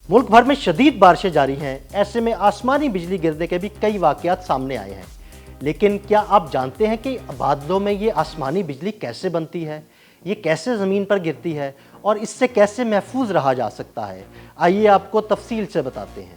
मुल्क भर में शदीद बारिशें जारी हैं। ऐसे में आसमानी बिजली गिरने के भी कई वाक़यात सामने आए हैं। लेकिन क्या आप जानते हैं कि बादलों में ये आसमानी बिजली कैसे बनती है, ये कैसे ज़मीन पर गिरती है और इससे कैसे महफूज रहा जा सकता है? आइए आपको तफसील से बताते हैं।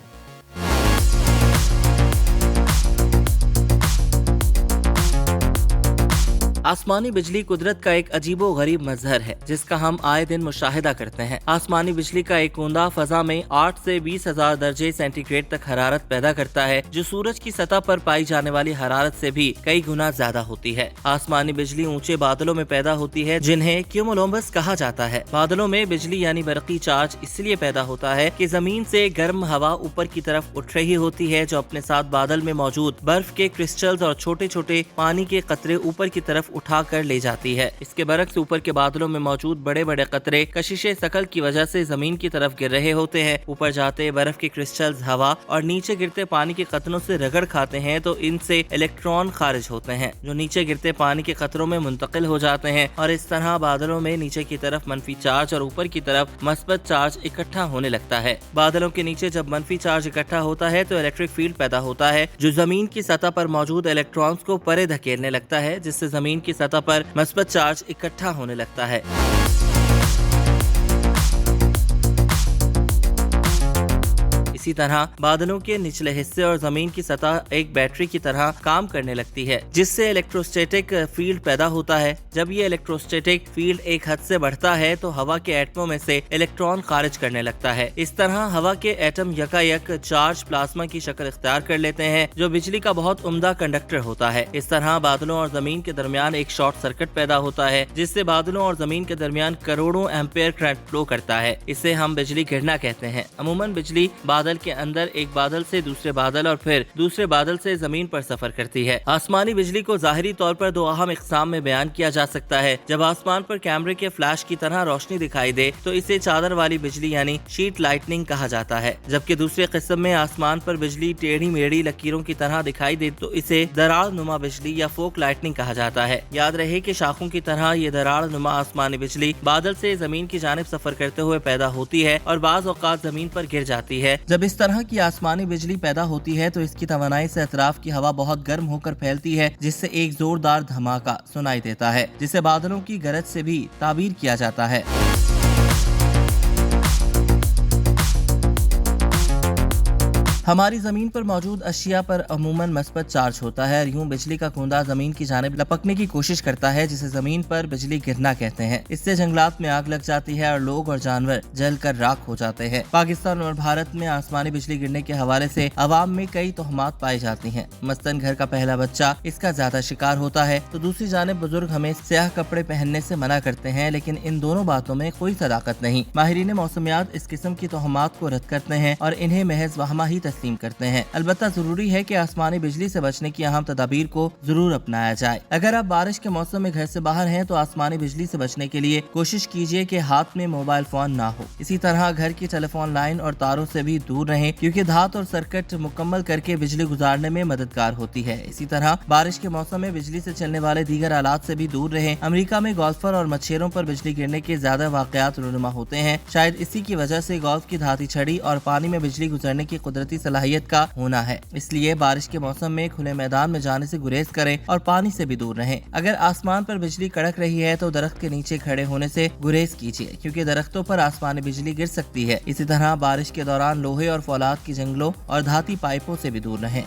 आसमानी बिजली कुदरत का एक अजीबो गरीब मजहर है जिसका हम आए दिन मुशाहिदा करते हैं। आसमानी बिजली का एक कूंदा फजा में 8 से 20,000 दर्जे सेंटीग्रेड तक हरारत पैदा करता है, जो सूरज की सतह पर पाई जाने वाली हरारत से भी कई गुना ज्यादा होती है। आसमानी बिजली ऊंचे बादलों में पैदा होती है जिन्हें क्यूमुलोनिम्बस कहा जाता है। बादलों में बिजली यानी बरकी चार्ज इसलिए पैदा होता है कि जमीन से गर्म हवा ऊपर की तरफ उठ रही होती है, जो अपने साथ बादल में मौजूद बर्फ के क्रिस्टल्स और छोटे छोटे पानी के कतरे ऊपर की तरफ उठा कर ले जाती है। इसके बरक्स ऊपर के बादलों में मौजूद बड़े बड़े कतरे कशिशे शकल की वजह से जमीन की तरफ गिर रहे होते हैं। ऊपर जाते बर्फ के क्रिस्टल्स हवा और नीचे गिरते पानी के कतरों से रगड़ खाते हैं तो इनसे इलेक्ट्रॉन खारिज होते हैं, जो नीचे गिरते पानी के कतरों में मुंतकिल हो जाते हैं और इस तरह बादलों में नीचे की तरफ मनफी चार्ज और ऊपर की तरफ मस्बत चार्ज इकट्ठा होने लगता है। बादलों के नीचे जब मनफी चार्ज इकट्ठा होता है तो इलेक्ट्रिक फील्ड पैदा होता है, जो जमीन की सतह पर मौजूद इलेक्ट्रॉन्स को परे धकेलने लगता है, जिससे जमीन की सतह पर मस्बत चार्ज इकट्ठा होने लगता है। इसी तरह बादलों के निचले हिस्से और जमीन की सतह एक बैटरी की तरह काम करने लगती है, जिससे इलेक्ट्रोस्टैटिक फील्ड पैदा होता है। जब ये इलेक्ट्रोस्टैटिक फील्ड एक हद से बढ़ता है तो हवा के एटमों में से इलेक्ट्रॉन खारिज करने लगता है। इस तरह हवा के एटम यकायक चार्ज प्लाज्मा की शक्ल इख्तियार कर लेते हैं, जो बिजली का बहुत उम्दा कंडक्टर होता है। इस तरह बादलों और जमीन के दरमियान एक शॉर्ट सर्किट पैदा होता है, जिससे बादलों और जमीन के दरमियान करोड़ों एम्पेयर करंट फ्लो करता है। इसे हम बिजली गिरना कहते हैं। अमूमन बिजली बादल के अंदर एक बादल से दूसरे बादल और फिर दूसरे बादल से जमीन पर सफर करती है। आसमानी बिजली को जाहिरी तौर पर दो अहम इकसाम में बयान किया जा सकता है। जब आसमान पर कैमरे के फ्लैश की तरह रोशनी दिखाई दे तो इसे चादर वाली बिजली यानी शीट लाइटनिंग कहा जाता है, जबकि दूसरे किस्म में आसमान पर बिजली टेढ़ी मेढ़ी लकीरों की तरह दिखाई दे तो इसे दरार नुमा बिजली या फोक लाइटनिंग कहा जाता है। याद रहे कि शाखों की तरह ये दरार नुमा आसमानी बिजली बादल से जमीन की जानिब सफर करते हुए पैदा होती है और बाज औकात जमीन पर गिर जाती है। जब इस तरह की आसमानी बिजली पैदा होती है तो इसकी तवानाई से अतराफ की हवा बहुत गर्म होकर फैलती है, जिससे एक जोरदार धमाका सुनाई देता है, जिसे बादलों की गरज से भी ताबीर किया जाता है। हमारी जमीन पर मौजूद अशिया पर अमूमन मस्बत चार्ज होता है और यूं बिजली का कूंदा जमीन की जानिब लपकने की कोशिश करता है, जिसे जमीन पर बिजली गिरना कहते हैं। इससे जंगलात में आग लग जाती है और लोग और जानवर जलकर राख हो जाते हैं। पाकिस्तान और भारत में आसमानी बिजली गिरने के हवाले से अवाम में कई तोहमात पाई जाती हैं। मसलन घर का पहला बच्चा इसका ज्यादा शिकार होता है तो दूसरी जानिब बुजुर्ग हमें स्याह कपड़े पहनने से मना करते हैं, लेकिन इन दोनों बातों में कोई सदाकत नहीं। माहिरीन मौसमियात इस किस्म की तोहमात को रद्द करते हैं और इन्हें महज वहमा ही तस्लीम करते हैं। अलबत्ता जरूरी है कि आसमानी बिजली से बचने की अहम तदाबीर को जरूर अपनाया जाए। अगर आप बारिश के मौसम में घर से बाहर हैं तो आसमानी बिजली से बचने के लिए कोशिश कीजिए कि हाथ में मोबाइल फोन ना हो। इसी तरह घर की टेलीफोन लाइन और तारों से भी दूर रहें, क्योंकि धात और सर्किट मुकम्मल करके बिजली गुजारने में मददगार होती है। इसी तरह बारिश के मौसम में बिजली से चलने वाले दीगर आलात से भी दूर रहें। अमेरिका में गोल्फर और मच्छरों पर बिजली गिरने के ज्यादा वाकयात रूनुमा होते हैं। शायद इसी की वजह से गोल्फ की धाती छड़ी और पानी में बिजली गुजरने की कुदरती सलाहियत का होना है। इसलिए बारिश के मौसम में खुले मैदान में जाने से गुरेज करें और पानी से भी दूर रहें। अगर आसमान पर बिजली कड़क रही है तो दरख्त के नीचे खड़े होने से गुरेज कीजिए, क्योंकि दरख्तों पर आसमानी बिजली गिर सकती है। इसी तरह बारिश के दौरान लोहे और फौलाद की जंगलों और धाती पाइपों से भी दूर रहें।